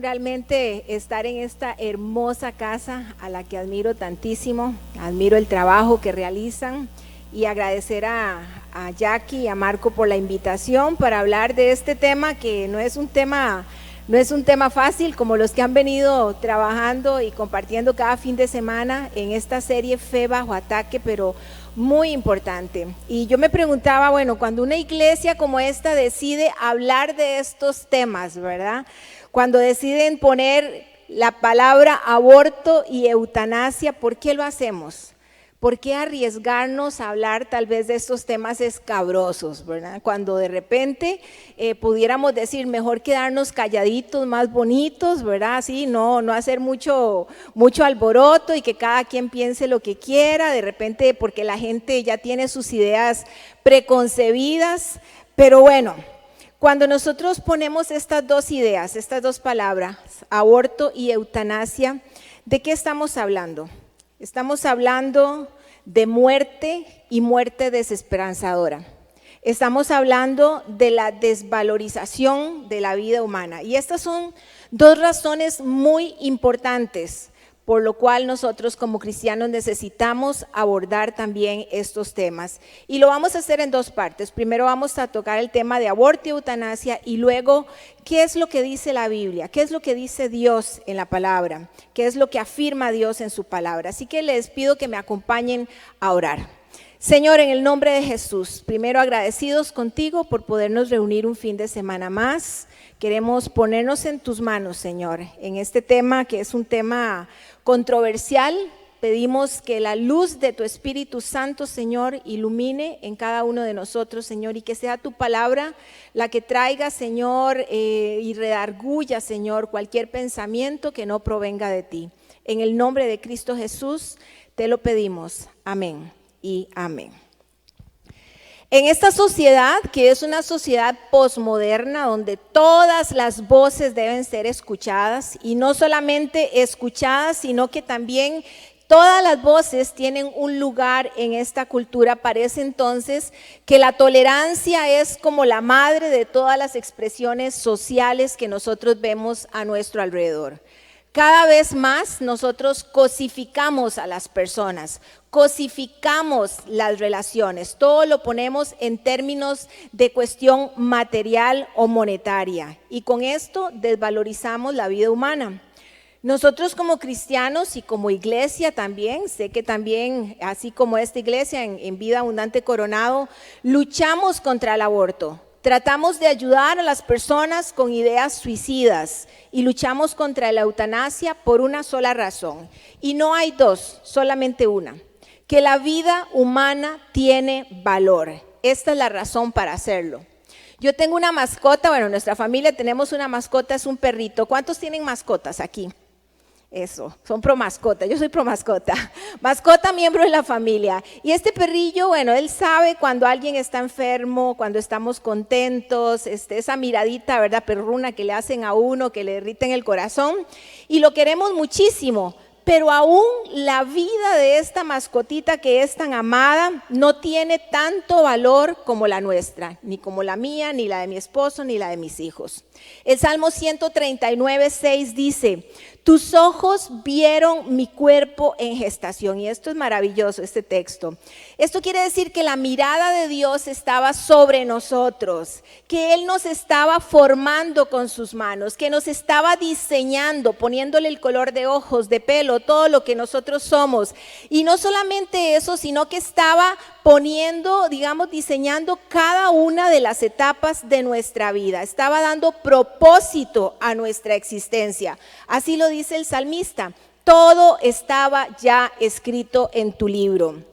realmente estar en esta hermosa casa a la que admiro tantísimo, admiro el trabajo que realizan y agradecer a Jackie y a Marco por la invitación para hablar de este tema que no es un tema fácil, como los que han venido trabajando y compartiendo cada fin de semana en esta serie Fe Bajo Ataque, pero muy importante. Y yo me preguntaba, bueno, cuando una iglesia como esta decide hablar de estos temas, ¿verdad? Cuando deciden poner la palabra aborto y eutanasia, ¿por qué lo hacemos? ¿Por qué arriesgarnos a hablar tal vez de estos temas escabrosos, ¿verdad? Cuando de repente pudiéramos decir, mejor quedarnos calladitos, más bonitos, ¿verdad? Así, no hacer mucho alboroto y que cada quien piense lo que quiera, de repente porque la gente ya tiene sus ideas preconcebidas. Pero bueno, cuando nosotros ponemos estas dos ideas, estas dos palabras, aborto y eutanasia, ¿de qué estamos hablando? Estamos hablando de muerte y muerte desesperanzadora. Estamos hablando de la desvalorización de la vida humana. Y estas son dos razones muy importantes por lo cual nosotros como cristianos necesitamos abordar también estos temas. Y lo vamos a hacer en dos partes. Primero vamos a tocar el tema de aborto y eutanasia y luego qué es lo que dice la Biblia, qué es lo que dice Dios en la palabra, qué es lo que afirma Dios en su palabra. Así que les pido que me acompañen a orar. Señor, en el nombre de Jesús, primero agradecidos contigo por podernos reunir un fin de semana más. Queremos ponernos en tus manos, Señor, en este tema que es un tema controversial. Pedimos que la luz de tu Espíritu Santo, Señor, ilumine en cada uno de nosotros, Señor, y que sea tu palabra la que traiga, Señor, y redarguya, Señor, cualquier pensamiento que no provenga de ti. En el nombre de Cristo Jesús te lo pedimos. Amén y amén. En esta sociedad, que es una sociedad posmoderna, donde todas las voces deben ser escuchadas, y no solamente escuchadas, sino que también todas las voces tienen un lugar en esta cultura, parece entonces que la tolerancia es como la madre de todas las expresiones sociales que nosotros vemos a nuestro alrededor. Cada vez más nosotros cosificamos a las personas, cosificamos las relaciones, todo lo ponemos en términos de cuestión material o monetaria y con esto desvalorizamos la vida humana. Nosotros como cristianos y como iglesia también, sé que también, así como esta iglesia en Vida Abundante Coronado, luchamos contra el aborto. Tratamos de ayudar a las personas con ideas suicidas y luchamos contra la eutanasia por una sola razón. Y no hay dos, solamente una, que la vida humana tiene valor. Esta es la razón para hacerlo. Yo tengo una mascota, bueno, en nuestra familia tenemos una mascota, es un perrito. ¿Cuántos tienen mascotas aquí? Eso, son pro mascota, yo soy pro mascota, mascota miembro de la familia. Y este perrillo, bueno, él sabe cuando alguien está enfermo, cuando estamos contentos, esa miradita, ¿verdad?, perruna que le hacen a uno, que le derriten el corazón, y lo queremos muchísimo. Pero aún la vida de esta mascotita que es tan amada no tiene tanto valor como la nuestra, ni como la mía, ni la de mi esposo, ni la de mis hijos. El Salmo 139:6 dice: tus ojos vieron mi cuerpo en gestación. Y esto es maravilloso, este texto. Esto quiere decir que la mirada de Dios estaba sobre nosotros, que Él nos estaba formando con sus manos, que nos estaba diseñando, poniéndole el color de ojos, de pelo, todo lo que nosotros somos. Y no solamente eso, sino que estaba poniendo, diseñando cada una de las etapas de nuestra vida. Estaba dando propósito a nuestra existencia. Así lo dice el salmista: todo estaba ya escrito en tu libro.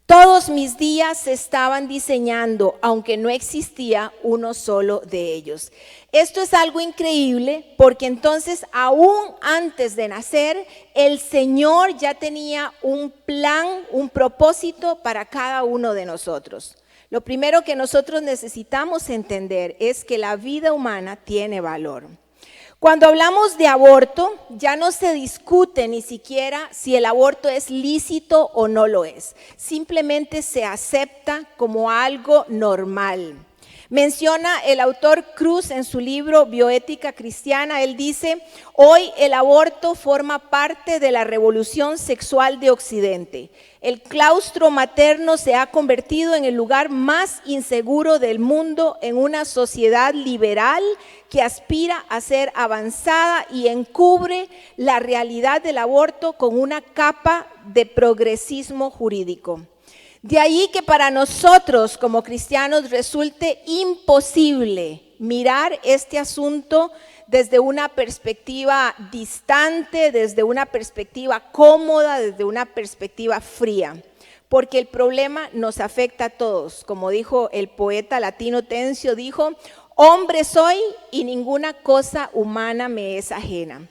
Todos mis días se estaban diseñando, aunque no existía uno solo de ellos. Esto es algo increíble porque entonces aún antes de nacer, el Señor ya tenía un plan, un propósito para cada uno de nosotros. Lo primero que nosotros necesitamos entender es que la vida humana tiene valor. Cuando hablamos de aborto, ya no se discute ni siquiera si el aborto es lícito o no lo es. Simplemente se acepta como algo normal. Menciona el autor Cruz en su libro Bioética Cristiana, él dice: hoy el aborto forma parte de la revolución sexual de Occidente. El claustro materno se ha convertido en el lugar más inseguro del mundo en una sociedad liberal que aspira a ser avanzada y encubre la realidad del aborto con una capa de progresismo jurídico. De ahí que para nosotros como cristianos resulte imposible mirar este asunto desde una perspectiva distante, desde una perspectiva cómoda, desde una perspectiva fría, porque el problema nos afecta a todos. Como dijo el poeta latino Tencio, dijo: hombre soy y ninguna cosa humana me es ajena.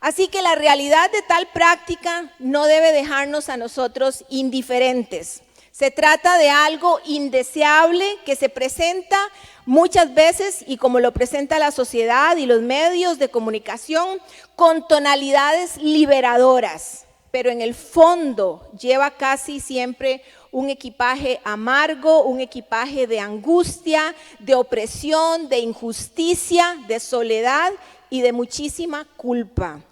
Así que la realidad de tal práctica no debe dejarnos a nosotros indiferentes. Se trata de algo indeseable que se presenta muchas veces, y como lo presenta la sociedad y los medios de comunicación, con tonalidades liberadoras, pero en el fondo lleva casi siempre un equipaje amargo, un equipaje de angustia, de opresión, de injusticia, de soledad y de muchísima culpa.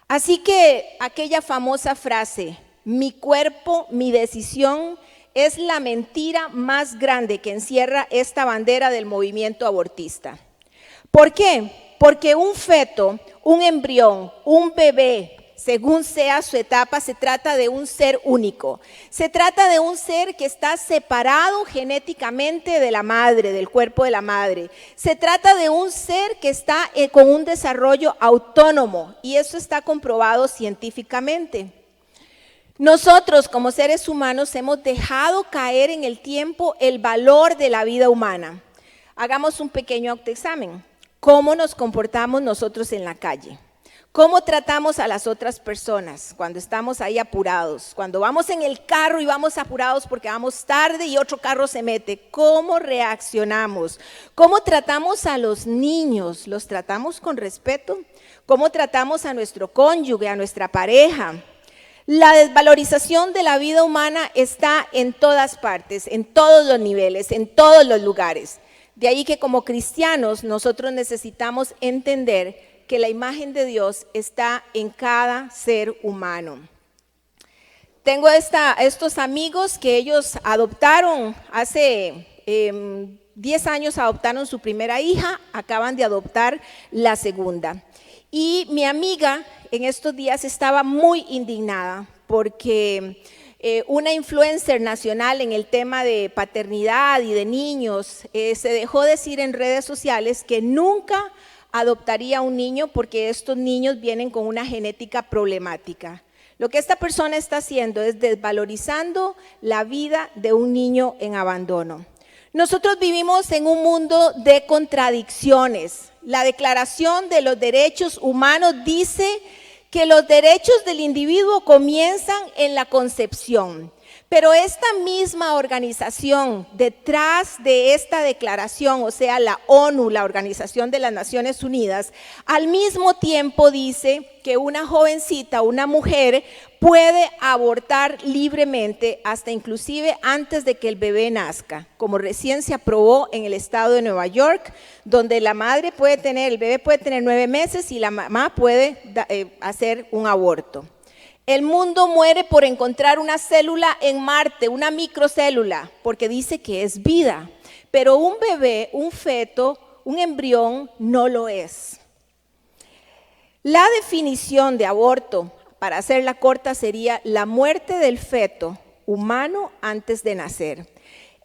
Así que aquella famosa frase: mi cuerpo, mi decisión, es la mentira más grande que encierra esta bandera del movimiento abortista. ¿Por qué? Porque un feto, un embrión, un bebé, según sea su etapa, se trata de un ser único. Se trata de un ser que está separado genéticamente de la madre, del cuerpo de la madre. Se trata de un ser que está con un desarrollo autónomo, y eso está comprobado científicamente. Nosotros como seres humanos hemos dejado caer en el tiempo el valor de la vida humana. Hagamos un pequeño autoexamen. ¿Cómo nos comportamos nosotros en la calle? ¿Cómo tratamos a las otras personas cuando estamos ahí apurados? Cuando vamos en el carro y vamos apurados porque vamos tarde y otro carro se mete. ¿Cómo reaccionamos? ¿Cómo tratamos a los niños? ¿Los tratamos con respeto? ¿Cómo tratamos a nuestro cónyuge, a nuestra pareja? La desvalorización de la vida humana está en todas partes, en todos los niveles, en todos los lugares. De ahí que como cristianos nosotros necesitamos entender que la imagen de Dios está en cada ser humano. Tengo estos amigos que ellos adoptaron hace 10 años, adoptaron su primera hija, acaban de adoptar la segunda. Y mi amiga en estos días estaba muy indignada porque una influencer nacional en el tema de paternidad y de niños se dejó decir en redes sociales que nunca adoptaría un niño porque estos niños vienen con una genética problemática. Lo que esta persona está haciendo es desvalorizando la vida de un niño en abandono. Nosotros vivimos en un mundo de contradicciones. La Declaración de los Derechos Humanos dice que los derechos del individuo comienzan en la concepción. Pero esta misma organización detrás de esta declaración, o sea, la ONU, la Organización de las Naciones Unidas, al mismo tiempo dice que una jovencita, una mujer, puede abortar libremente hasta inclusive antes de que el bebé nazca, como recién se aprobó en el estado de Nueva York, donde la madre puede tener, el bebé puede tener 9 meses y la mamá puede hacer un aborto. El mundo muere por encontrar una célula en Marte, una microcélula, porque dice que es vida. Pero un bebé, un feto, un embrión no lo es. La definición de aborto, para hacerla corta, sería la muerte del feto humano antes de nacer.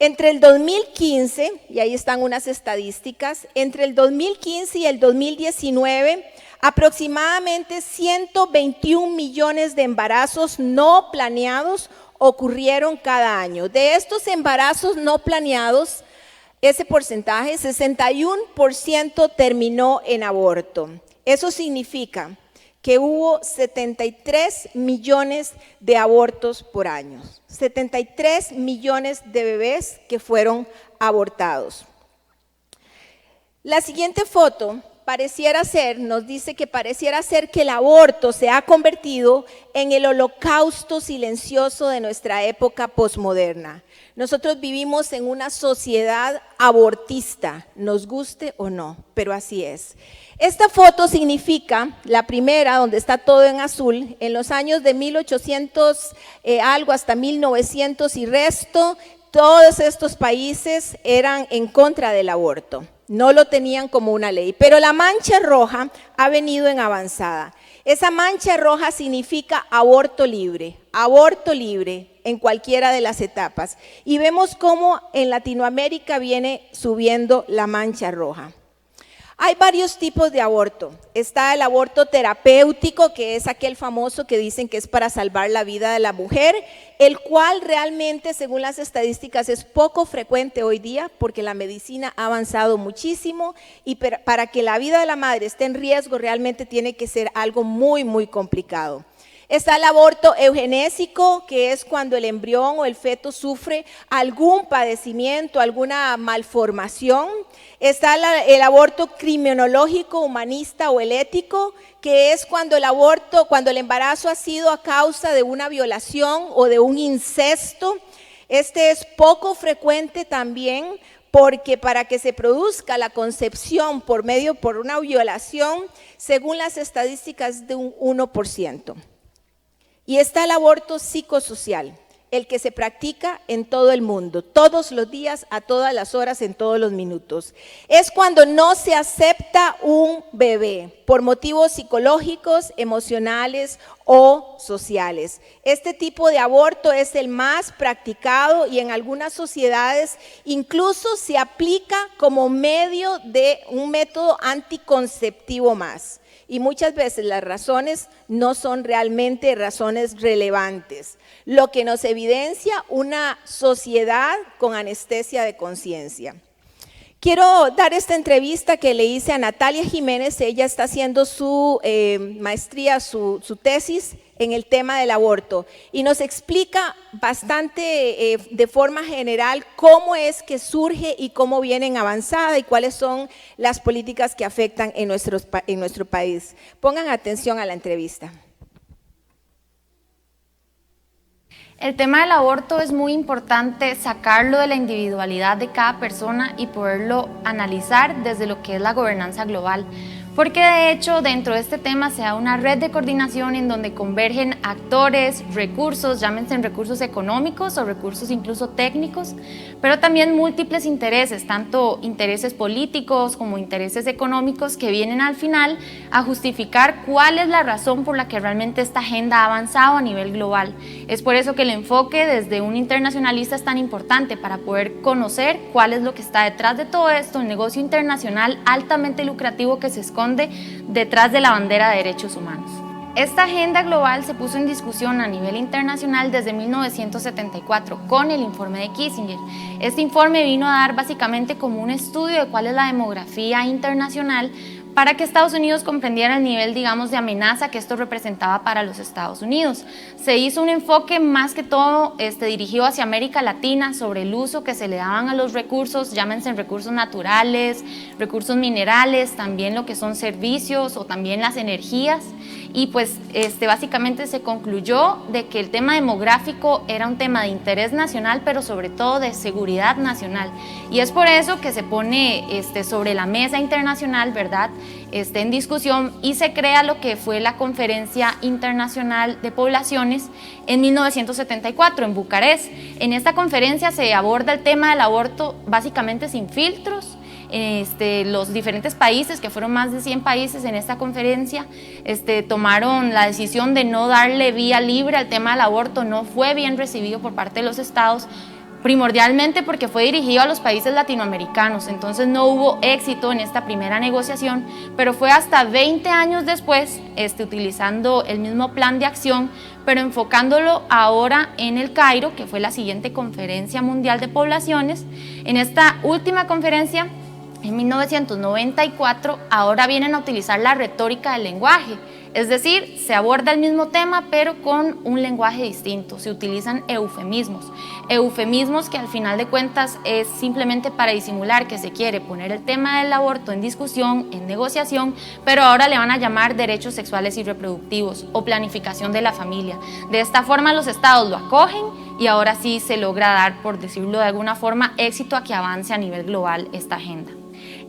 Entre el 2015, y ahí están unas estadísticas, entre el 2015 y el 2019, aproximadamente 121 millones de embarazos no planeados ocurrieron cada año. De estos embarazos no planeados, ese porcentaje, 61% terminó en aborto. Eso significa que hubo 73 millones de abortos por año, 73 millones de bebés que fueron abortados. La siguiente foto, nos dice que pareciera ser que el aborto se ha convertido en el holocausto silencioso de nuestra época posmoderna. Nosotros vivimos en una sociedad abortista, nos guste o no, pero así es. Esta foto significa, la primera, donde está todo en azul, en los años de 1800 algo hasta 1900 y resto, todos estos países eran en contra del aborto, no lo tenían como una ley, pero la mancha roja ha venido en avanzada. Esa mancha roja significa aborto libre en cualquiera de las etapas. Y vemos cómo en Latinoamérica viene subiendo la mancha roja. Hay varios tipos de aborto. Está el aborto terapéutico, que es aquel famoso que dicen que es para salvar la vida de la mujer, el cual realmente, según las estadísticas, es poco frecuente hoy día porque la medicina ha avanzado muchísimo y para que la vida de la madre esté en riesgo realmente tiene que ser algo muy, muy complicado. Está el aborto eugenésico, que es cuando el embrión o el feto sufre algún padecimiento, alguna malformación. Está el aborto criminológico, humanista o el ético, que es cuando el embarazo ha sido a causa de una violación o de un incesto. Este es poco frecuente también porque para que se produzca la concepción por una violación, según las estadísticas, de un 1%. Y está el aborto psicosocial, el que se practica en todo el mundo, todos los días, a todas las horas, en todos los minutos. Es cuando no se acepta un bebé por motivos psicológicos, emocionales o sociales. Este tipo de aborto es el más practicado y en algunas sociedades incluso se aplica como un método anticonceptivo más. Y muchas veces las razones no son realmente razones relevantes, lo que nos evidencia una sociedad con anestesia de conciencia. Quiero dar esta entrevista que le hice a Natalia Jiménez. Ella está haciendo su maestría, su tesis en el tema del aborto y nos explica bastante de forma general cómo es que surge y cómo viene en avanzada y cuáles son las políticas que afectan en nuestro país. Pongan atención a la entrevista. El tema del aborto es muy importante sacarlo de la individualidad de cada persona y poderlo analizar desde lo que es la gobernanza global. Porque de hecho dentro de este tema se da una red de coordinación en donde convergen actores, recursos, llámense recursos económicos o recursos incluso técnicos, pero también múltiples intereses, tanto intereses políticos como intereses económicos que vienen al final a justificar cuál es la razón por la que realmente esta agenda ha avanzado a nivel global. Es por eso que el enfoque desde un internacionalista es tan importante para poder conocer cuál es lo que está detrás de todo esto, un negocio internacional altamente lucrativo que se esconde detrás de la bandera de derechos humanos. Esta agenda global se puso en discusión a nivel internacional desde 1974 con el informe de Kissinger. Este informe vino a dar básicamente como un estudio de cuál es la demografía internacional para que Estados Unidos comprendiera el nivel, digamos, de amenaza que esto representaba para los Estados Unidos. Se hizo un enfoque más que todo dirigido hacia América Latina sobre el uso que se le daban a los recursos, llámense recursos naturales, recursos minerales, también lo que son servicios o también las energías. Y pues básicamente se concluyó de que el tema demográfico era un tema de interés nacional, pero sobre todo de seguridad nacional. Y es por eso que se pone sobre la mesa internacional, ¿verdad?, en discusión y se crea lo que fue la Conferencia Internacional de Poblaciones en 1974 en Bucarest. En esta conferencia se aborda el tema del aborto básicamente sin filtros. Los diferentes países, que fueron más de 100 países en esta conferencia, tomaron la decisión de no darle vía libre al tema del aborto. No fue bien recibido por parte de los estados, primordialmente porque fue dirigido a los países latinoamericanos, entonces no hubo éxito en esta primera negociación, pero fue hasta 20 años después, utilizando el mismo plan de acción, pero enfocándolo ahora en el Cairo, que fue la siguiente conferencia mundial de poblaciones. En esta última conferencia, en 1994, ahora vienen a utilizar la retórica del lenguaje. Es decir, se aborda el mismo tema pero con un lenguaje distinto, se utilizan eufemismos que al final de cuentas es simplemente para disimular que se quiere poner el tema del aborto en discusión, en negociación, pero ahora le van a llamar derechos sexuales y reproductivos o planificación de la familia. De esta forma los estados lo acogen y ahora sí se logra dar, por decirlo de alguna forma, éxito a que avance a nivel global esta agenda.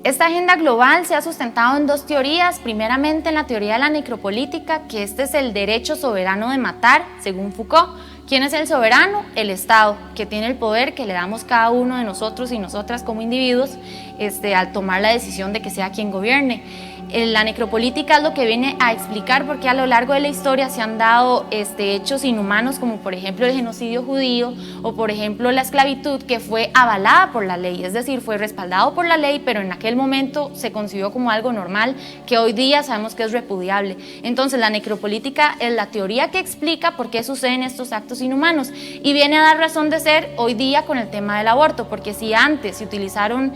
Esta agenda global se ha sustentado en dos teorías, primeramente en la teoría de la necropolítica, que este es el derecho soberano de matar, según Foucault. ¿Quién es el soberano? El Estado, que tiene el poder que le damos cada uno de nosotros y nosotras como individuos al tomar la decisión de que sea quien gobierne. La necropolítica es lo que viene a explicar por qué a lo largo de la historia se han dado hechos inhumanos, como por ejemplo el genocidio judío o por ejemplo la esclavitud, que fue avalada por la ley, es decir, fue respaldado por la ley, pero en aquel momento se concibió como algo normal, que hoy día sabemos que es repudiable. Entonces la necropolítica es la teoría que explica por qué suceden estos actos inhumanos y viene a dar razón de ser hoy día con el tema del aborto, porque si antes se utilizaron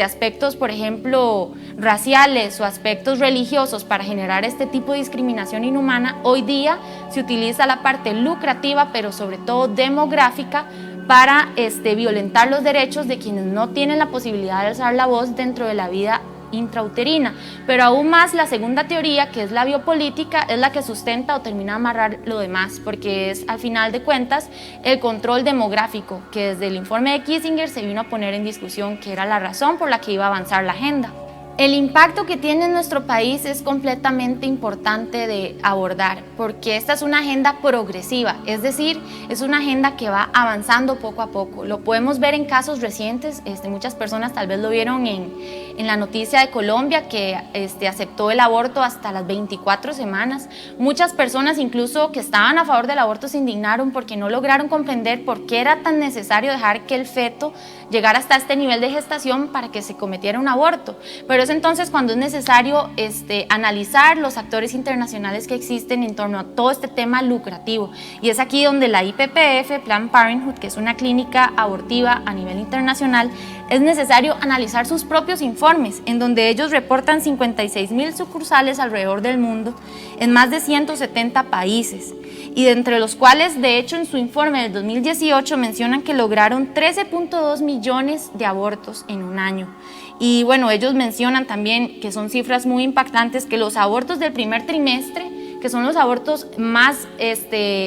aspectos, por ejemplo, raciales o aspectos religiosos para generar este tipo de discriminación inhumana, hoy día se utiliza la parte lucrativa, pero sobre todo demográfica, para violentar los derechos de quienes no tienen la posibilidad de alzar la voz dentro de la vida intrauterina. Pero aún más la segunda teoría, que es la biopolítica, es la que sustenta o termina de amarrar lo demás, porque es al final de cuentas el control demográfico, que desde el informe de Kissinger se vino a poner en discusión, que era la razón por la que iba a avanzar la agenda. El impacto que tiene en nuestro país es completamente importante de abordar, porque esta es una agenda progresiva, es decir, es una agenda que va avanzando poco a poco. Lo podemos ver en casos recientes, muchas personas tal vez lo vieron en la noticia de Colombia, que aceptó el aborto hasta las 24 semanas. Muchas personas incluso que estaban a favor del aborto se indignaron porque no lograron comprender por qué era tan necesario dejar que el feto llegara hasta este nivel de gestación para que se cometiera un aborto. Pero es entonces cuando es necesario analizar los actores internacionales que existen en torno a todo este tema lucrativo, y es aquí donde la IPPF, Planned Parenthood, que es una clínica abortiva a nivel internacional, es necesario analizar sus propios informes, en donde ellos reportan 56,000 sucursales alrededor del mundo, en más de 170 países, y de entre los cuales, de hecho, en su informe del 2018 mencionan que lograron 13.2 millones de abortos en un año. Y bueno, ellos mencionan también que son cifras muy impactantes, que los abortos del primer trimestre, que son los abortos más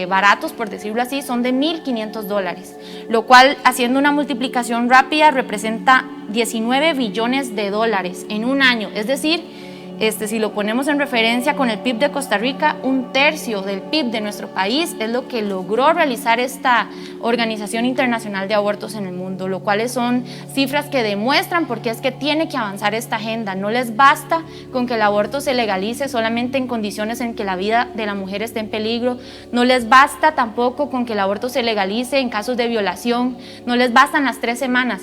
baratos, por decirlo así, son de $1,500, lo cual, haciendo una multiplicación rápida, representa 19 billones de dólares en un año. Es decir, si lo ponemos en referencia con el PIB de Costa Rica, 1/3 del PIB de nuestro país es lo que logró realizar esta Organización Internacional de Abortos en el mundo, lo cual son cifras que demuestran por qué es que tiene que avanzar esta agenda. No les basta con que el aborto se legalice solamente en condiciones en que la vida de la mujer esté en peligro, no les basta tampoco con que el aborto se legalice en casos de violación, no les bastan las 3 semanas.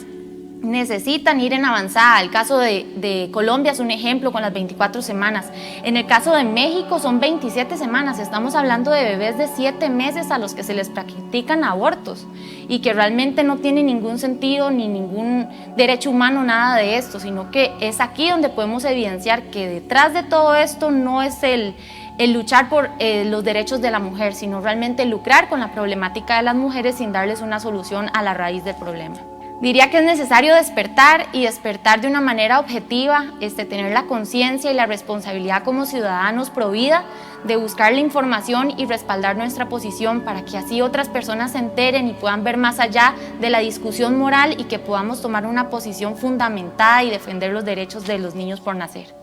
Necesitan ir en avanzada. El caso de Colombia es un ejemplo con las 24 semanas. En el caso de México son 27 semanas. Estamos hablando de bebés de 7 meses a los que se les practican abortos y que realmente no tiene ningún sentido ni ningún derecho humano, nada de esto, sino que es aquí donde podemos evidenciar que detrás de todo esto no es el luchar por los derechos de la mujer, sino realmente lucrar con la problemática de las mujeres sin darles una solución a la raíz del problema. Diría que es necesario despertar y despertar de una manera objetiva, tener la conciencia y la responsabilidad como ciudadanos pro vida de buscar la información y respaldar nuestra posición para que así otras personas se enteren y puedan ver más allá de la discusión moral y que podamos tomar una posición fundamentada y defender los derechos de los niños por nacer.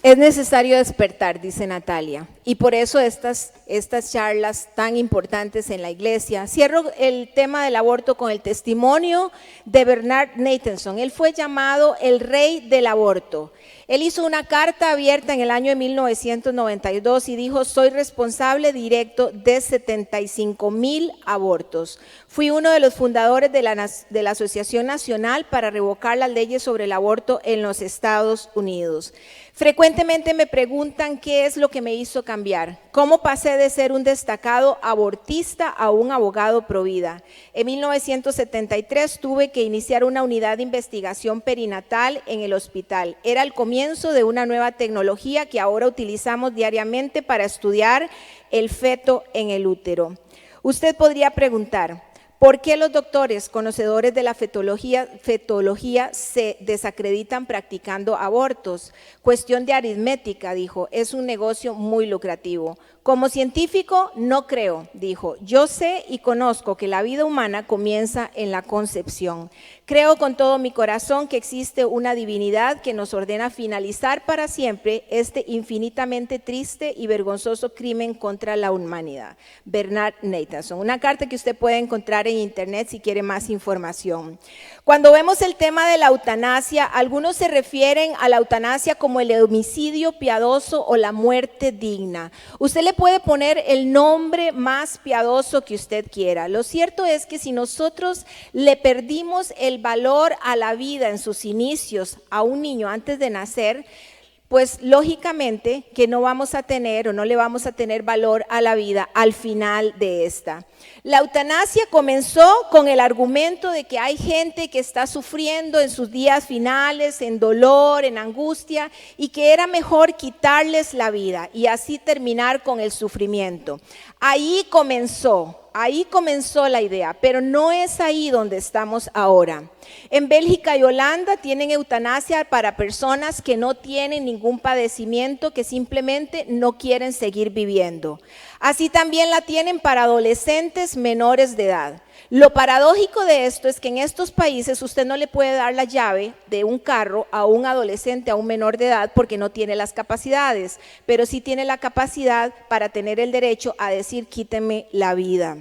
Es necesario despertar, dice Natalia, y por eso estas charlas tan importantes en la iglesia. Cierro el tema del aborto con el testimonio de Bernard Nathanson. Él fue llamado el rey del aborto. Él hizo una carta abierta en el año de 1992 y dijo: soy responsable directo de 75,000 abortos. Fui uno de los fundadores de la Asociación Nacional para revocar las leyes sobre el aborto en los Estados Unidos. Frecuentemente me preguntan qué es lo que me hizo cambiar cambiar? ¿Cómo pasé de ser un destacado abortista a un abogado pro vida? En 1973 tuve que iniciar una unidad de investigación perinatal en el hospital. Era el comienzo de una nueva tecnología que ahora utilizamos diariamente para estudiar el feto en el útero. Usted podría preguntar, ¿por qué los doctores conocedores de la fetología se desacreditan practicando abortos? Cuestión de aritmética, dijo, es un negocio muy lucrativo. Como científico, no creo, dijo, yo sé y conozco que la vida humana comienza en la concepción. Creo con todo mi corazón que existe una divinidad que nos ordena finalizar para siempre este infinitamente triste y vergonzoso crimen contra la humanidad. Bernard Nathanson, una carta que usted puede encontrar en internet si quiere más información. Cuando vemos el tema de la eutanasia, algunos se refieren a la eutanasia como el homicidio piadoso o la muerte digna. Usted le puede poner el nombre más piadoso que usted quiera. Lo cierto es que si nosotros le perdimos el valor a la vida en sus inicios a un niño antes de nacer, pues lógicamente que no vamos a tener o no le vamos a tener valor a la vida al final de esta. La eutanasia comenzó con el argumento de que hay gente que está sufriendo en sus días finales, en dolor, en angustia, y que era mejor quitarles la vida y así terminar con el sufrimiento. Ahí comenzó la idea, pero no es ahí donde estamos ahora. En Bélgica y Holanda tienen eutanasia para personas que no tienen ningún padecimiento, que simplemente no quieren seguir viviendo. Así también la tienen para adolescentes menores de edad. Lo paradójico de esto es que en estos países usted no le puede dar la llave de un carro a un adolescente, a un menor de edad, porque no tiene las capacidades, pero sí tiene la capacidad para tener el derecho a decir quíteme la vida.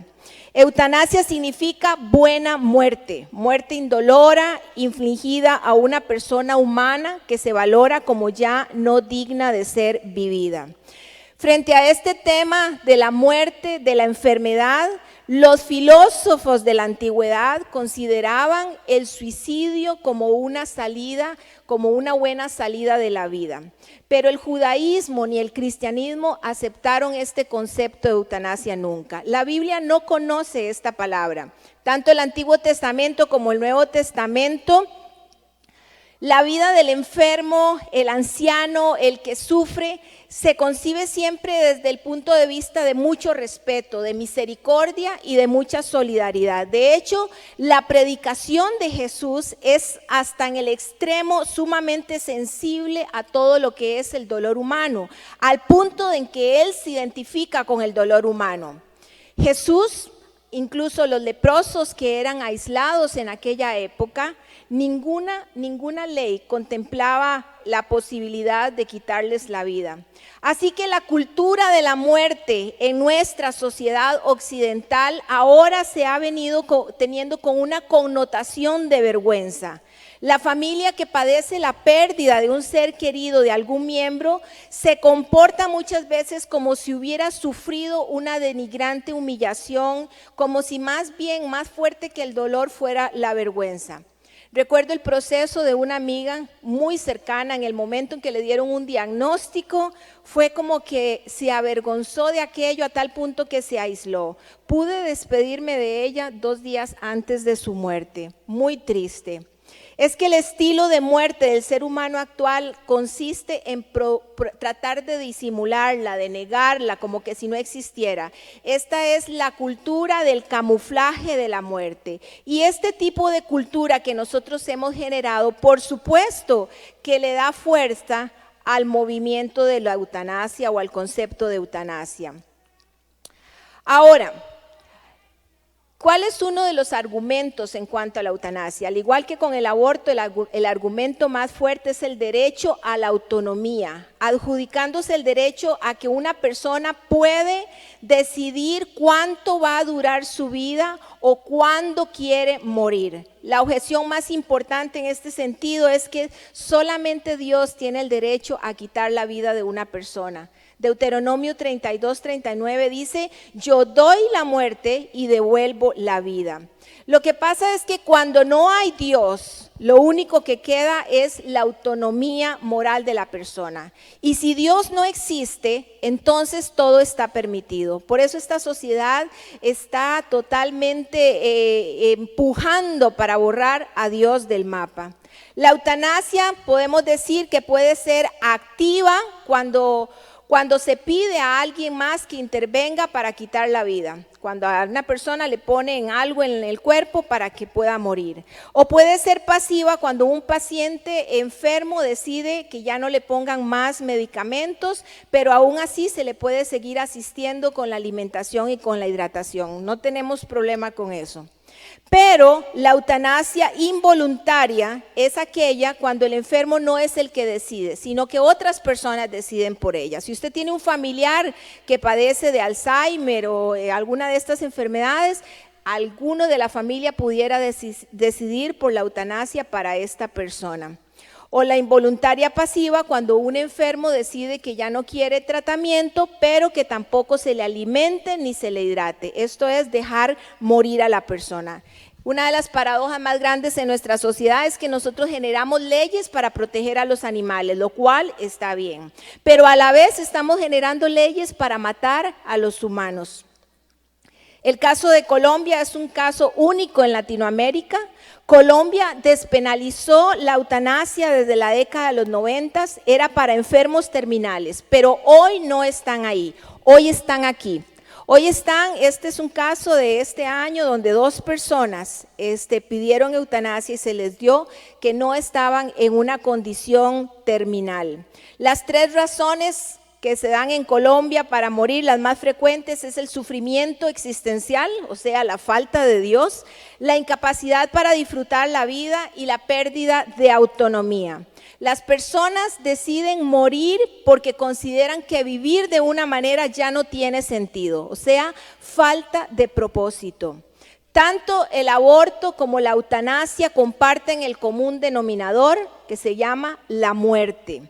Eutanasia significa buena muerte, muerte indolora, infligida a una persona humana que se valora como ya no digna de ser vivida. Frente a este tema de la muerte, de la enfermedad, los filósofos de la antigüedad consideraban el suicidio como una salida, como una buena salida de la vida. Pero el judaísmo ni el cristianismo aceptaron este concepto de eutanasia nunca. La Biblia no conoce esta palabra. Tanto el Antiguo Testamento como el Nuevo Testamento, la vida del enfermo, el anciano, el que sufre, se concibe siempre desde el punto de vista de mucho respeto, de misericordia y de mucha solidaridad. De hecho, la predicación de Jesús es hasta en el extremo sumamente sensible a todo lo que es el dolor humano, al punto en que Él se identifica con el dolor humano. Jesús, incluso los leprosos que eran aislados en aquella época, ninguna ley contemplaba la posibilidad de quitarles la vida. Así que la cultura de la muerte en nuestra sociedad occidental ahora se ha venido teniendo con una connotación de vergüenza. La familia que padece la pérdida de un ser querido, de algún miembro, se comporta muchas veces como si hubiera sufrido una denigrante humillación, como si más bien, más fuerte que el dolor fuera la vergüenza. Recuerdo el proceso de una amiga muy cercana en el momento en que le dieron un diagnóstico, fue como que se avergonzó de aquello a tal punto que se aisló. Pude despedirme de ella 2 días antes de su muerte, muy triste. Es que el estilo de muerte del ser humano actual consiste en tratar de disimularla, de negarla, como que si no existiera. Esta es la cultura del camuflaje de la muerte. Y este tipo de cultura que nosotros hemos generado, por supuesto que le da fuerza al movimiento de la eutanasia o al concepto de eutanasia. Ahora, ¿cuál es uno de los argumentos en cuanto a la eutanasia? Al igual que con el aborto, el argumento más fuerte es el derecho a la autonomía, adjudicándose el derecho a que una persona puede decidir cuánto va a durar su vida o cuándo quiere morir. La objeción más importante en este sentido es que solamente Dios tiene el derecho a quitar la vida de una persona. Deuteronomio 32:39 dice, yo doy la muerte y devuelvo la vida. Lo que pasa es que cuando no hay Dios, lo único que queda es la autonomía moral de la persona. Y si Dios no existe, entonces todo está permitido. Por eso esta sociedad está totalmente empujando para borrar a Dios del mapa. La eutanasia podemos decir que puede ser activa cuando se pide a alguien más que intervenga para quitar la vida, cuando a una persona le ponen algo en el cuerpo para que pueda morir. O puede ser pasiva cuando un paciente enfermo decide que ya no le pongan más medicamentos, pero aún así se le puede seguir asistiendo con la alimentación y con la hidratación. No tenemos problema con eso. Pero la eutanasia involuntaria es aquella cuando el enfermo no es el que decide, sino que otras personas deciden por ella. Si usted tiene un familiar que padece de Alzheimer o alguna de estas enfermedades, alguno de la familia pudiera decidir por la eutanasia para esta persona. O la involuntaria pasiva, cuando un enfermo decide que ya no quiere tratamiento, pero que tampoco se le alimente ni se le hidrate. Esto es dejar morir a la persona. Una de las paradojas más grandes en nuestra sociedad es que nosotros generamos leyes para proteger a los animales, lo cual está bien. Pero a la vez estamos generando leyes para matar a los humanos. El caso de Colombia es un caso único en Latinoamérica. Colombia despenalizó la eutanasia desde la década de los 90, era para enfermos terminales, pero hoy no están ahí, hoy están aquí. Hoy están, este es un caso de este año donde 2 personas pidieron eutanasia y se les dio que no estaban en una condición terminal. Las 3 razones que se dan en Colombia para morir, las más frecuentes, es el sufrimiento existencial, o sea, la falta de Dios, la incapacidad para disfrutar la vida y la pérdida de autonomía. Las personas deciden morir porque consideran que vivir de una manera ya no tiene sentido, o sea, falta de propósito. Tanto el aborto como la eutanasia comparten el común denominador que se llama la muerte.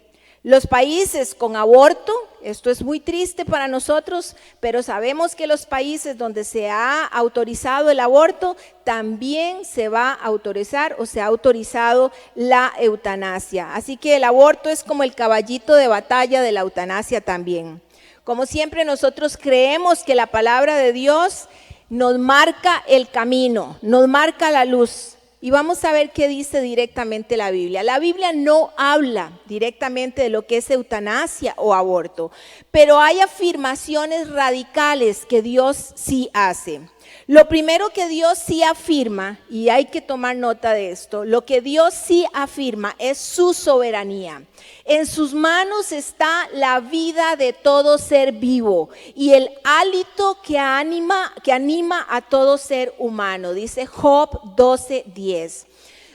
Los países con aborto, esto es muy triste para nosotros, pero sabemos que los países donde se ha autorizado el aborto, también se va a autorizar o se ha autorizado la eutanasia. Así que el aborto es como el caballito de batalla de la eutanasia también. Como siempre, nosotros creemos que la palabra de Dios nos marca el camino, nos marca la luz. Y vamos a ver qué dice directamente la Biblia. La Biblia no habla directamente de lo que es eutanasia o aborto, pero hay afirmaciones radicales que Dios sí hace. Lo primero que Dios sí afirma, y hay que tomar nota de esto, lo que Dios sí afirma es su soberanía. En sus manos está la vida de todo ser vivo y el hálito que anima a todo ser humano, dice Job 12:10.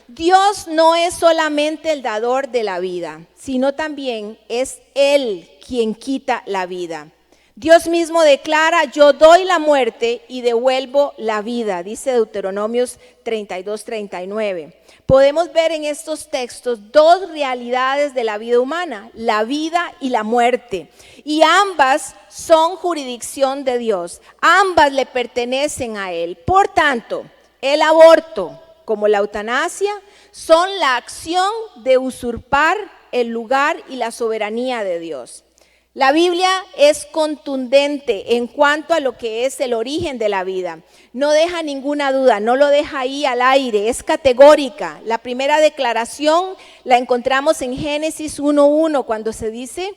Dios no es solamente el dador de la vida, sino también es Él quien quita la vida. Dios mismo declara, yo doy la muerte y devuelvo la vida, dice Deuteronomios 32:39. Podemos ver en estos textos 2 realidades de la vida humana, la vida y la muerte. Y ambas son jurisdicción de Dios, ambas le pertenecen a Él. Por tanto, el aborto como la eutanasia son la acción de usurpar el lugar y la soberanía de Dios. La Biblia es contundente en cuanto a lo que es el origen de la vida. No deja ninguna duda, no lo deja ahí al aire, es categórica. La primera declaración la encontramos en Génesis 1:1 cuando se dice,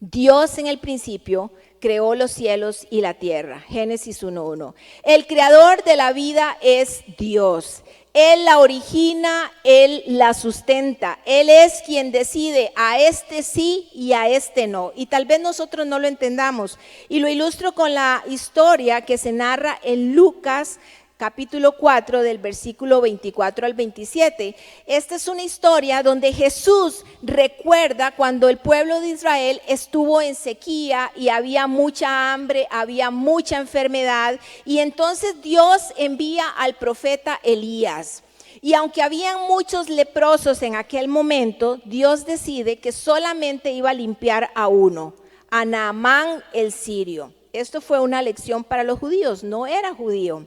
Dios en el principio creó los cielos y la tierra. Génesis 1:1. El creador de la vida es Dios. Él la origina, Él la sustenta. Él es quien decide a este sí y a este no. Y tal vez nosotros no lo entendamos. Y lo ilustro con la historia que se narra en Lucas capítulo 4 del versículo 24 al 27. Esta es una historia donde Jesús recuerda cuando el pueblo de Israel estuvo en sequía y había mucha hambre, había mucha enfermedad, y entonces Dios envía al profeta Elías. Y aunque habían muchos leprosos en aquel momento, Dios decide que solamente iba a limpiar a uno, a Naamán el sirio. Esto fue una lección para los judíos, no era judío.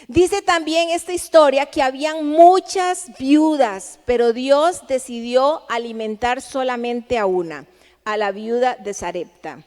Dice también esta historia que habían muchas viudas, pero Dios decidió alimentar solamente a una, a la viuda de Sarepta.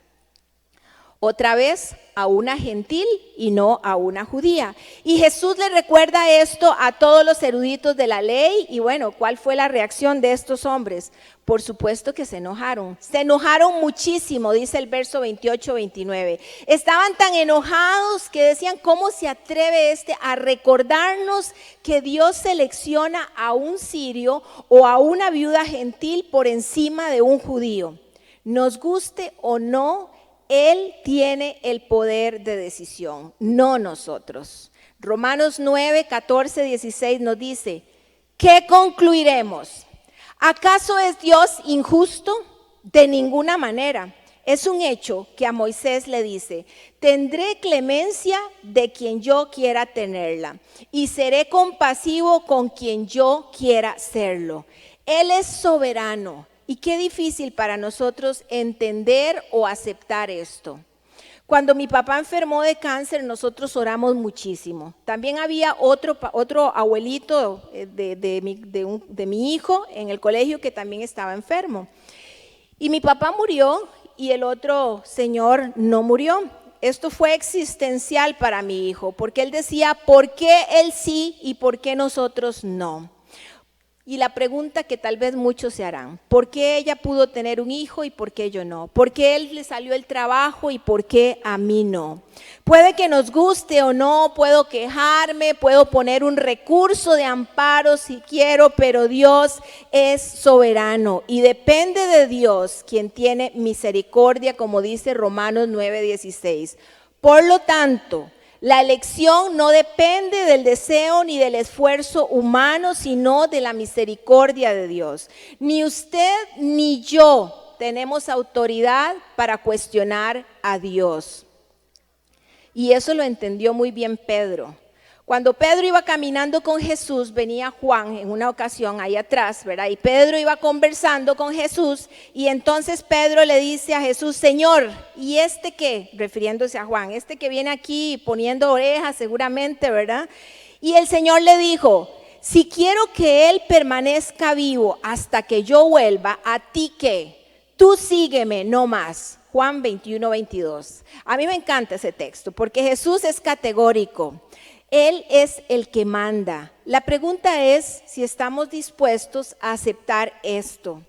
Otra vez a una gentil y no a una judía. Y Jesús le recuerda esto a todos los eruditos de la ley. Y bueno, ¿cuál fue la reacción de estos hombres? Por supuesto que se enojaron muchísimo, dice el verso 28-29. Estaban tan enojados que decían, ¿cómo se atreve a recordarnos que Dios selecciona a un sirio o a una viuda gentil por encima de un judío? Nos guste o no, Él tiene el poder de decisión, no nosotros. Romanos 9, 14, 16 nos dice, ¿qué concluiremos? ¿Acaso es Dios injusto? De ninguna manera. Es un hecho que a Moisés le dice, tendré clemencia de quien yo quiera tenerla y seré compasivo con quien yo quiera serlo. Él es soberano. Y qué difícil para nosotros entender o aceptar esto. Cuando mi papá enfermó de cáncer, nosotros oramos muchísimo. También había otro abuelito de mi hijo en el colegio que también estaba enfermo. Y mi papá murió y el otro señor no murió. Esto fue existencial para mi hijo, porque él decía, ¿por qué él sí y por qué nosotros no? Y la pregunta que tal vez muchos se harán, ¿por qué ella pudo tener un hijo y por qué yo no? ¿Por qué él le salió el trabajo y por qué a mí no? Puede que nos guste o no, puedo quejarme, puedo poner un recurso de amparo si quiero, pero Dios es soberano y depende de Dios quien tiene misericordia, como dice Romanos 9:16. Por lo tanto, la elección no depende del deseo ni del esfuerzo humano, sino de la misericordia de Dios. Ni usted ni yo tenemos autoridad para cuestionar a Dios. Y eso lo entendió muy bien Pedro. Cuando Pedro iba caminando con Jesús, venía Juan en una ocasión ahí atrás, ¿verdad? Y Pedro iba conversando con Jesús y entonces Pedro le dice a Jesús, Señor, ¿y este qué? Refiriéndose a Juan, este que viene aquí poniendo orejas seguramente, ¿verdad? Y el Señor le dijo, si quiero que él permanezca vivo hasta que yo vuelva, ¿a ti qué? Tú sígueme, no más. Juan 21:22. A mí me encanta ese texto porque Jesús es categórico. Él es el que manda. La pregunta es si estamos dispuestos a aceptar esto.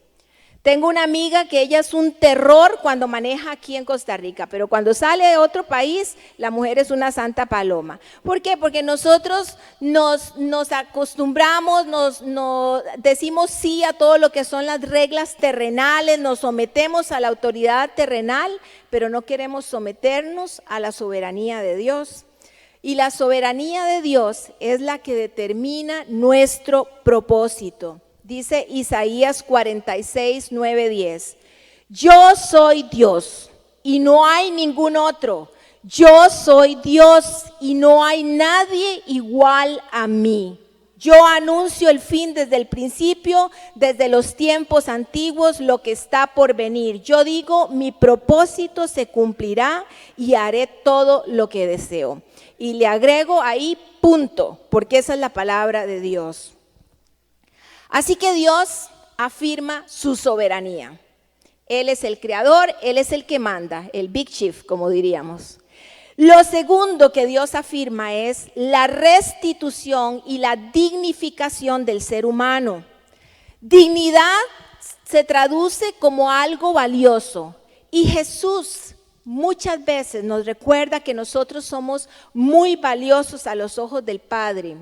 Tengo una amiga que ella es un terror cuando maneja aquí en Costa Rica, pero cuando sale de otro país, la mujer es una santa paloma. ¿Por qué? Porque nosotros nos acostumbramos, nos decimos sí a todo lo que son las reglas terrenales, nos sometemos a la autoridad terrenal, pero no queremos someternos a la soberanía de Dios. Y la soberanía de Dios es la que determina nuestro propósito. Dice Isaías 46, 9, 10. Yo soy Dios y no hay ningún otro. Yo soy Dios y no hay nadie igual a mí. Yo anuncio el fin desde el principio, desde los tiempos antiguos, lo que está por venir. Yo digo, mi propósito se cumplirá y haré todo lo que deseo. Y le agrego ahí punto, porque esa es la palabra de Dios. Así que Dios afirma su soberanía. Él es el creador, Él es el que manda, el big chief, como diríamos. Lo segundo que Dios afirma es la restitución y la dignificación del ser humano. Dignidad se traduce como algo valioso y Jesús muchas veces nos recuerda que nosotros somos muy valiosos a los ojos del Padre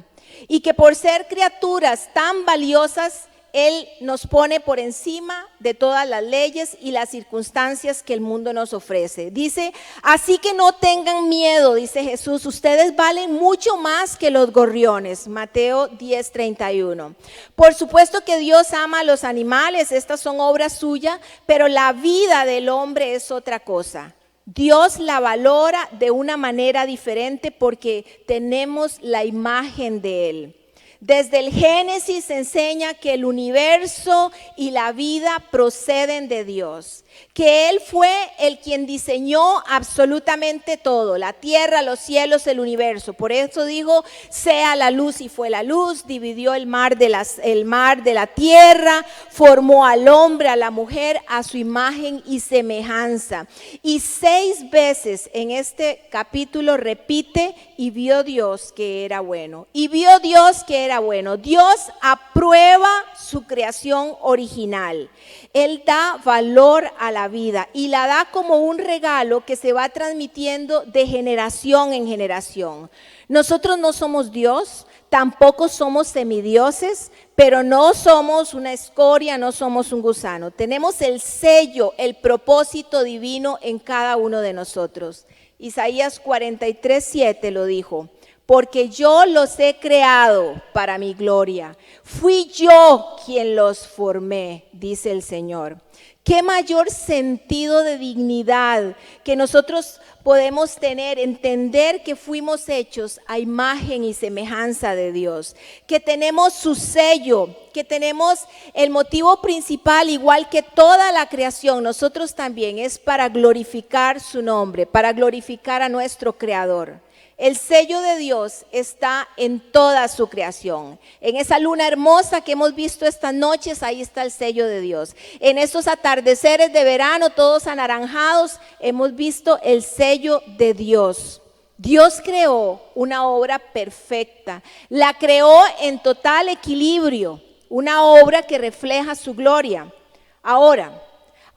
y que por ser criaturas tan valiosas, Él nos pone por encima de todas las leyes y las circunstancias que el mundo nos ofrece. Dice, así que no tengan miedo, dice Jesús, ustedes valen mucho más que los gorriones. Mateo 10:31. Por supuesto que Dios ama a los animales, estas son obras suyas, pero la vida del hombre es otra cosa. Dios la valora de una manera diferente porque tenemos la imagen de Él. Desde el Génesis se enseña que el universo y la vida proceden de Dios, que Él fue el quien diseñó absolutamente todo, la tierra, los cielos, el universo. Por eso dijo, sea la luz, y fue la luz, dividió el mar de la tierra, formó al hombre, a la mujer, a su imagen y semejanza. Y 6 veces en este capítulo repite, y vio Dios que era bueno. Y vio Dios que era bueno. Dios aprueba su creación original. Él da valor a la vida y la da como un regalo que se va transmitiendo de generación en generación. Nosotros no somos Dios, tampoco somos semidioses, pero no somos una escoria, no somos un gusano. Tenemos el sello, el propósito divino en cada uno de nosotros. Isaías 43:7 lo dijo, porque yo los he creado para mi gloria. Fui yo quien los formé, dice el Señor. Qué mayor sentido de dignidad que nosotros podemos tener, entender que fuimos hechos a imagen y semejanza de Dios, que tenemos su sello, que tenemos el motivo principal, igual que toda la creación, nosotros también es para glorificar su nombre, para glorificar a nuestro Creador. El sello de Dios está en toda su creación. En esa luna hermosa que hemos visto estas noches, ahí está el sello de Dios. En esos atardeceres de verano, todos anaranjados, hemos visto el sello de Dios. Dios creó una obra perfecta, la creó en total equilibrio, una obra que refleja su gloria. Ahora,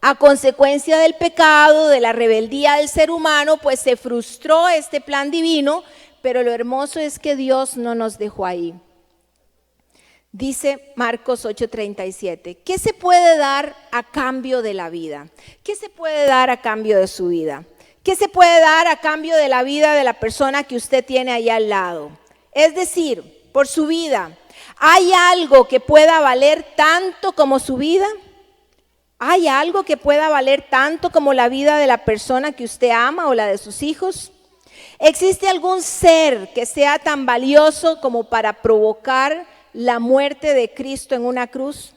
a consecuencia del pecado, de la rebeldía del ser humano, pues se frustró este plan divino, pero lo hermoso es que Dios no nos dejó ahí. Dice Marcos 8:37, ¿qué se puede dar a cambio de la vida? ¿Qué se puede dar a cambio de su vida? ¿Qué se puede dar a cambio de la vida de la persona que usted tiene ahí al lado? Es decir, por su vida, ¿hay algo que pueda valer tanto como su vida? ¿Hay algo que pueda valer tanto como la vida de la persona que usted ama o la de sus hijos? ¿Existe algún ser que sea tan valioso como para provocar la muerte de Cristo en una cruz?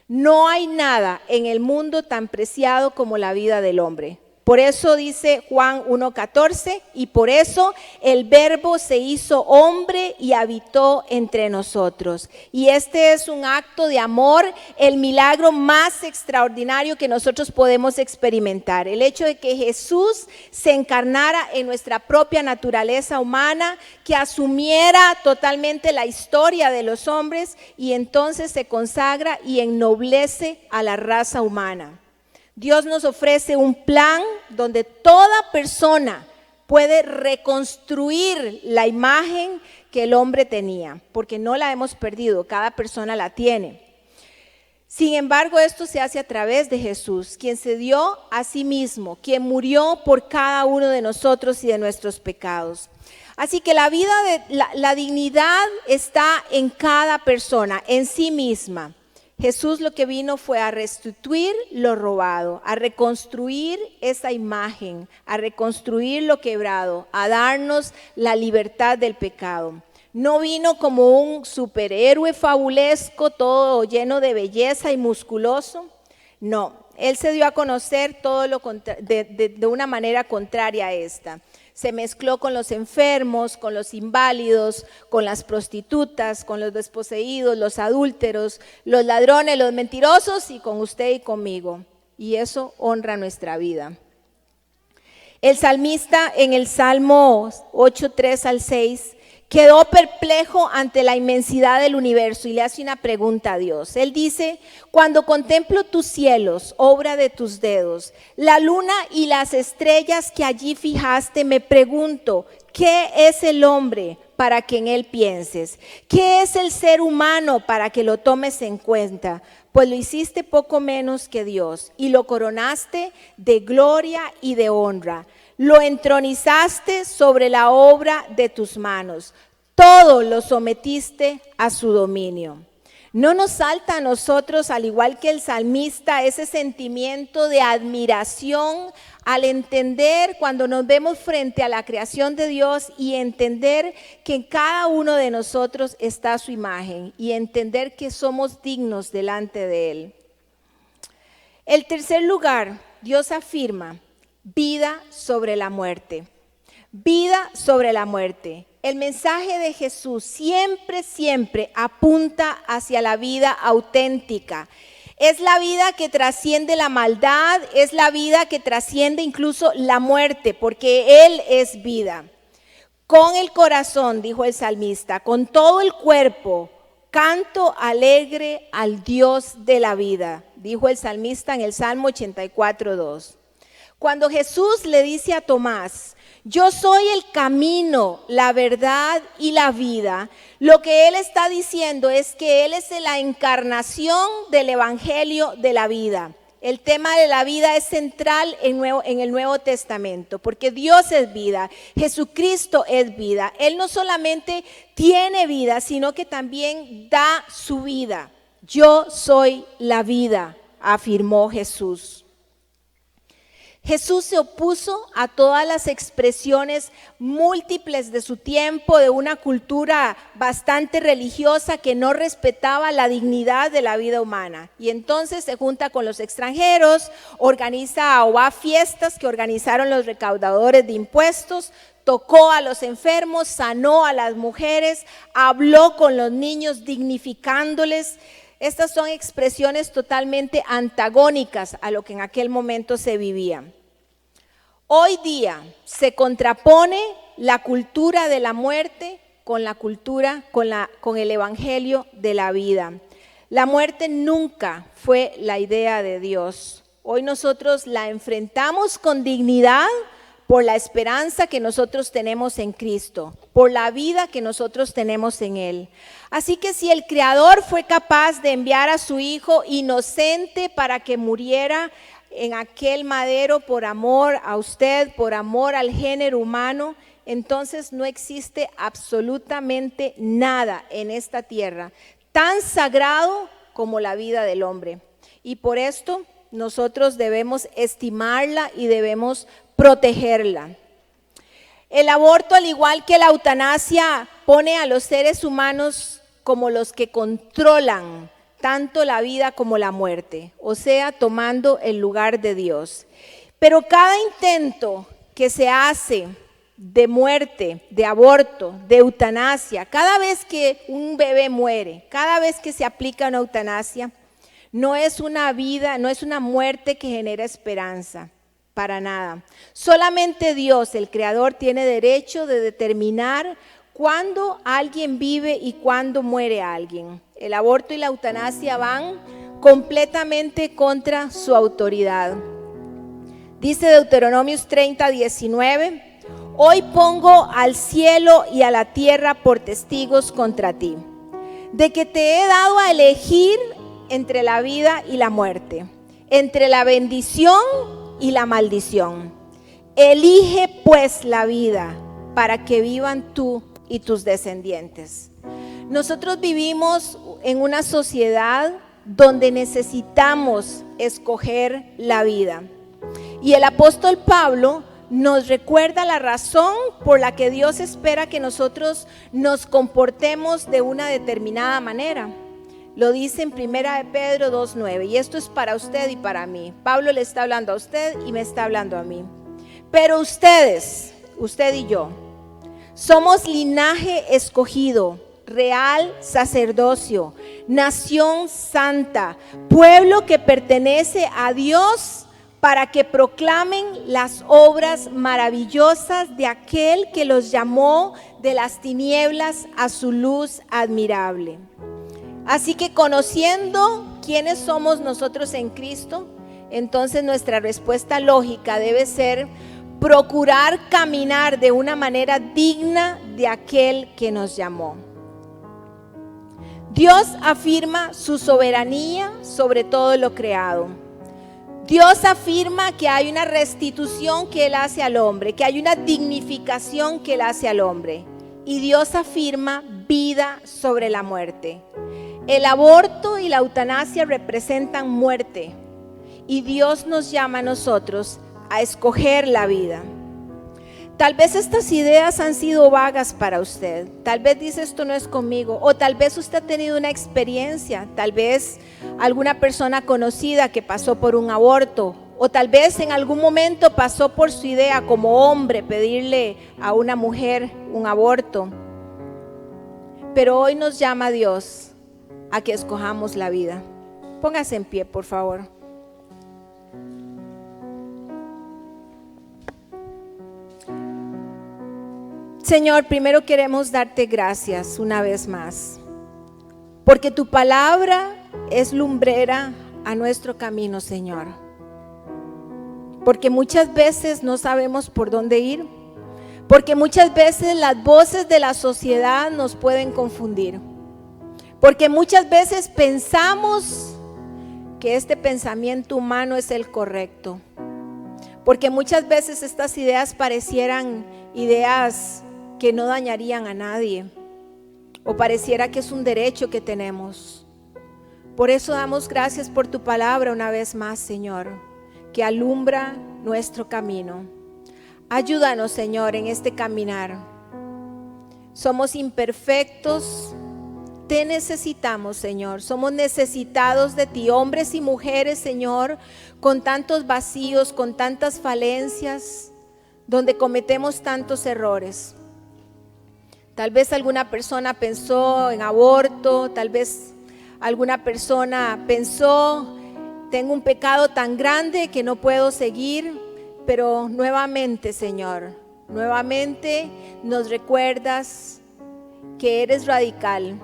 No hay nada en el mundo tan preciado como la vida del hombre. Por eso dice Juan 1:14, y por eso el Verbo se hizo hombre y habitó entre nosotros. Y este es un acto de amor, el milagro más extraordinario que nosotros podemos experimentar. El hecho de que Jesús se encarnara en nuestra propia naturaleza humana, que asumiera totalmente la historia de los hombres y entonces se consagra y ennoblece a la raza humana. Dios nos ofrece un plan donde toda persona puede reconstruir la imagen que el hombre tenía, porque no la hemos perdido, cada persona la tiene. Sin embargo, esto se hace a través de Jesús, quien se dio a sí mismo, quien murió por cada uno de nosotros y de nuestros pecados. Así que la vida, la dignidad está en cada persona, en sí misma. Jesús lo que vino fue a restituir lo robado, a reconstruir esa imagen, a reconstruir lo quebrado, a darnos la libertad del pecado. No vino como un superhéroe fabulesco, todo lleno de belleza y musculoso. No, Él se dio a conocer todo de una manera contraria a esta. Se mezcló con los enfermos, con los inválidos, con las prostitutas, con los desposeídos, los adúlteros, los ladrones, los mentirosos y con usted y conmigo. Y eso honra nuestra vida. El salmista en el Salmo 8:3-6 quedó perplejo ante la inmensidad del universo y le hace una pregunta a Dios. Él dice, cuando contemplo tus cielos, obra de tus dedos, la luna y las estrellas que allí fijaste, me pregunto, ¿qué es el hombre para que en él pienses? ¿Qué es el ser humano para que lo tomes en cuenta? Pues lo hiciste poco menos que Dios y lo coronaste de gloria y de honra. Lo entronizaste sobre la obra de tus manos. Todo lo sometiste a su dominio. ¿No nos salta a nosotros, al igual que el salmista, ese sentimiento de admiración al entender cuando nos vemos frente a la creación de Dios y entender que en cada uno de nosotros está su imagen y entender que somos dignos delante de Él? El tercer lugar, Dios afirma vida sobre la muerte. Vida sobre la muerte. El mensaje de Jesús siempre apunta hacia la vida auténtica. Es la vida que trasciende la maldad, es la vida que trasciende incluso la muerte, porque Él es vida. Con el corazón, dijo el salmista, con todo el cuerpo, canto alegre al Dios de la vida, dijo el salmista en el Salmo 84:2. Cuando Jesús le dice a Tomás, yo soy el camino, la verdad y la vida, lo que Él está diciendo es que Él es la encarnación del Evangelio de la vida. El tema de la vida es central en el Nuevo Testamento, porque Dios es vida, Jesucristo es vida. Él no solamente tiene vida, sino que también da su vida. Yo soy la vida, afirmó Jesús. Jesús se opuso a todas las expresiones múltiples de su tiempo, de una cultura bastante religiosa que no respetaba la dignidad de la vida humana. Y entonces se junta con los extranjeros, organiza o va a fiestas que organizaron los recaudadores de impuestos, tocó a los enfermos, sanó a las mujeres, habló con los niños dignificándoles. Estas son expresiones totalmente antagónicas a lo que en aquel momento se vivía. Hoy día se contrapone la cultura de la muerte con la cultura, con el evangelio de la vida. La muerte nunca fue la idea de Dios. Hoy nosotros la enfrentamos con dignidad por la esperanza que nosotros tenemos en Cristo, por la vida que nosotros tenemos en Él. Así que si el Creador fue capaz de enviar a su Hijo inocente para que muriera en aquel madero por amor a usted, por amor al género humano, entonces no existe absolutamente nada en esta tierra tan sagrado como la vida del hombre. Y por esto nosotros debemos estimarla y debemos protegerla. El aborto, al igual que la eutanasia, pone a los seres humanos como los que controlan tanto la vida como la muerte, o sea, tomando el lugar de Dios. Pero cada intento que se hace de muerte, de aborto, de eutanasia, cada vez que un bebé muere, cada vez que se aplica una eutanasia, no es una vida, no es una muerte que genera esperanza. Para nada. Solamente Dios, el Creador, tiene derecho de determinar cuándo alguien vive y cuándo muere alguien. El aborto y la eutanasia van completamente contra su autoridad. Dice Deuteronomios 30:19, hoy pongo al cielo y a la tierra por testigos contra ti, de que te he dado a elegir entre la vida y la muerte, entre la bendición y la maldición. Elige pues la vida para que vivan tú y tus descendientes. Nosotros vivimos en una sociedad donde necesitamos escoger la vida. Y el apóstol Pablo nos recuerda la razón por la que Dios espera que nosotros nos comportemos de una determinada manera. Lo dice en 1 Pedro 2:9, y esto es para usted y para mí. Pablo le está hablando a usted y me está hablando a mí. Pero ustedes, usted y yo, somos linaje escogido, real sacerdocio, nación santa, pueblo que pertenece a Dios, para que proclamen las obras maravillosas de aquel que los llamó de las tinieblas a su luz admirable. Así que conociendo quiénes somos nosotros en Cristo, entonces nuestra respuesta lógica debe ser procurar caminar de una manera digna de aquel que nos llamó. Dios afirma su soberanía sobre todo lo creado. Dios afirma que hay una restitución que Él hace al hombre, que hay una dignificación que Él hace al hombre. Y Dios afirma vida sobre la muerte. El aborto y la eutanasia representan muerte y Dios nos llama a nosotros a escoger la vida. Tal vez estas ideas han sido vagas para usted. Tal vez dice esto no es conmigo. O tal vez usted ha tenido una experiencia. Tal vez alguna persona conocida que pasó por un aborto. O tal vez en algún momento pasó por su idea como hombre pedirle a una mujer un aborto. Pero hoy nos llama Dios a que escojamos la vida. Póngase en pie, por favor. Señor, primero queremos darte gracias una vez más, porque tu palabra es lumbrera a nuestro camino, Señor. Porque muchas veces no sabemos por dónde ir, porque muchas veces las voces de la sociedad nos pueden confundir, porque muchas veces pensamos que este pensamiento humano es el correcto, porque muchas veces estas ideas parecieran ideas que no dañarían a nadie, o pareciera que es un derecho que tenemos. Por eso damos gracias por tu palabra una vez más, Señor, que alumbra nuestro camino. Ayúdanos, Señor, en este caminar. Somos imperfectos, te necesitamos, Señor. Somos necesitados de ti, hombres y mujeres, Señor, con tantos vacíos, con tantas falencias, donde cometemos tantos errores. Tal vez alguna persona pensó en aborto, tal vez alguna persona pensó, tengo un pecado tan grande que no puedo seguir, pero nuevamente, Señor, nuevamente nos recuerdas que eres radical,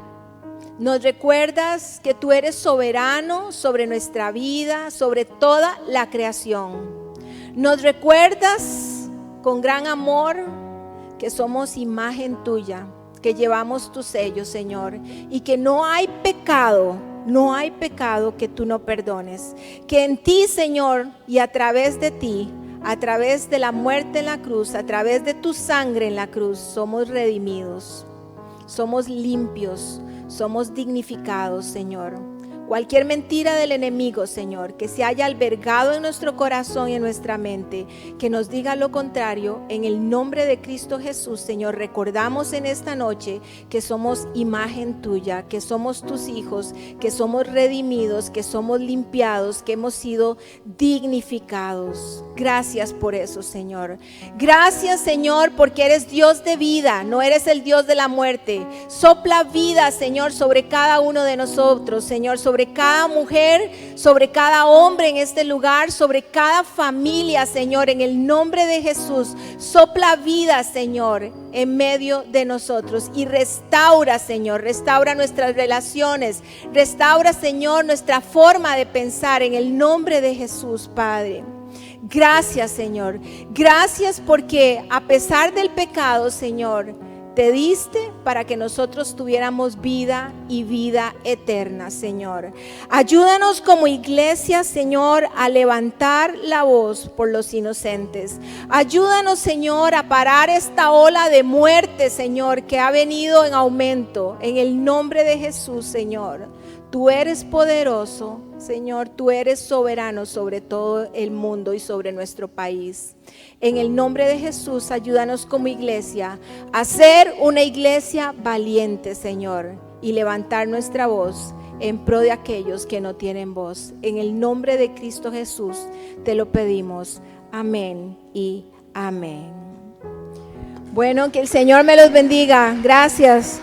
nos recuerdas que tú eres soberano sobre nuestra vida, sobre toda la creación. Nos recuerdas con gran amor que somos imagen tuya, que llevamos tu sello, Señor, y que no hay pecado que tú no perdones. Que en ti, Señor, y a través de ti, a través de la muerte en la cruz, a través de tu sangre en la cruz, somos redimidos, somos limpios, somos dignificados, Señor. Cualquier mentira del enemigo, Señor, que se haya albergado en nuestro corazón y en nuestra mente, que nos diga lo contrario, en el nombre de Cristo Jesús, Señor, recordamos en esta noche que somos imagen tuya, que somos tus hijos, que somos redimidos, que somos limpiados, que hemos sido dignificados. Gracias por eso, Señor. Gracias, Señor, porque eres Dios de vida, no eres el Dios de la muerte. Sopla vida, Señor, sobre cada uno de nosotros, Señor, sobre cada mujer, sobre cada hombre en este lugar, sobre cada familia, Señor, en el nombre de Jesús. Sopla vida, Señor, en medio de nosotros y restaura, Señor, restaura nuestras relaciones, restaura, Señor, nuestra forma de pensar en el nombre de Jesús, Padre. Gracias, Señor. Gracias porque a pesar del pecado, Señor, te diste para que nosotros tuviéramos vida y vida eterna, Señor. Ayúdanos como iglesia, Señor, a levantar la voz por los inocentes. Ayúdanos, Señor, a parar esta ola de muerte, Señor, que ha venido en aumento. En el nombre de Jesús, Señor. Tú eres poderoso, Señor, tú eres soberano sobre todo el mundo y sobre nuestro país. En el nombre de Jesús, ayúdanos como iglesia a ser una iglesia valiente, Señor, y levantar nuestra voz en pro de aquellos que no tienen voz. En el nombre de Cristo Jesús te lo pedimos. Amén y amén. Bueno, que el Señor me los bendiga. Gracias.